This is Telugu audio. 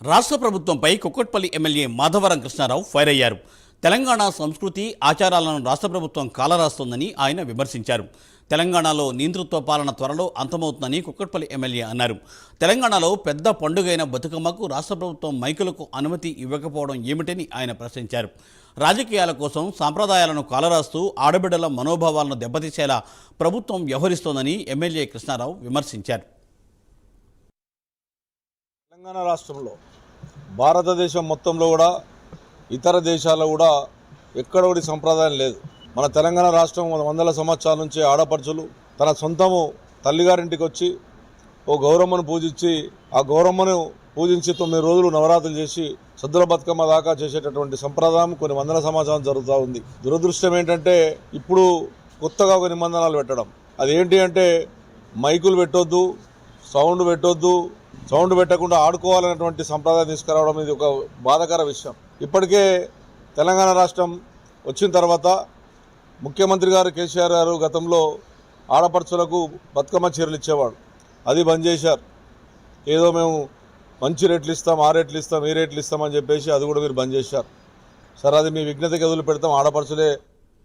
రాష్ట్ర ప్రభుత్వంపై కుక్కట్పల్లి ఎమ్మెల్యే మాధవరం కృష్ణారావు ఫైర్ అయ్యారు. తెలంగాణ సంస్కృతి ఆచారాలను రాష్ట్ర ప్రభుత్వం కాలరాస్తోందని ఆయన విమర్శించారు. తెలంగాణలో నియంతృత్వ పాలన త్వరలో అంతమవుతుందని కుక్కట్పల్లి ఎమ్మెల్యే అన్నారు. తెలంగాణలో పెద్ద పండుగైన బతుకమ్మకు రాష్ట్ర ప్రభుత్వం మైకులకు అనుమతి ఇవ్వకపోవడం ఏమిటని ఆయన ప్రశ్నించారు. రాజకీయాల కోసం సాంప్రదాయాలను కాలరాస్తూ ఆడబిడ్డల మనోభావాలను దెబ్బతీసేలా ప్రభుత్వం వ్యవహరిస్తోందని ఎమ్మెల్యే కృష్ణారావు విమర్శించారు. తెలంగాణ రాష్ట్రంలో భారతదేశం మొత్తంలో కూడా ఇతర దేశాల్లో కూడా ఎక్కడ కూడా సంప్రదాయం లేదు. మన తెలంగాణ రాష్ట్రం వందల సంవత్సరాల నుంచి ఆడపడుచులు తన సొంతము తల్లిగారింటికి వచ్చి ఓ గౌరమ్మను పూజించి ఆ గౌరమ్మను పూజించి 9 రోజులు నవరాత్రులు చేసి సద్దుల బతుకమ్మ దాకా చేసేటటువంటి సంప్రదాయం కొన్ని వందల సంవత్సరాలు జరుగుతూ ఉంది. దురదృష్టం ఏంటంటే ఇప్పుడు కొత్తగా ఒక నిబంధనలు పెట్టడం. అదేంటి అంటే మైకులు పెట్టొద్దు, సౌండ్ పెట్టొద్దు, సౌండ్ పెట్టకుండా ఆడుకోవాలనేటువంటి సంప్రదాయం తీసుకురావడం ఇది ఒక బాధాకర విషయం. ఇప్పటికే తెలంగాణ రాష్ట్రం వచ్చిన తర్వాత ముఖ్యమంత్రి గారు కేసీఆర్ గారు గతంలో ఆడపడుచులకు బతుకమ్మ చీరలు ఇచ్చేవాడు. అది బంద్ చేశారు. ఏదో మేము మంచి రేట్లు ఇస్తాం, ఆ రేట్లు ఇస్తాం, ఈ రేట్లు ఇస్తామని చెప్పేసి అది కూడా మీరు బంద్ చేశారు. సరే, అది మీ విఘ్నతకి వదిలి పెడతాం, ఆడపడుచులే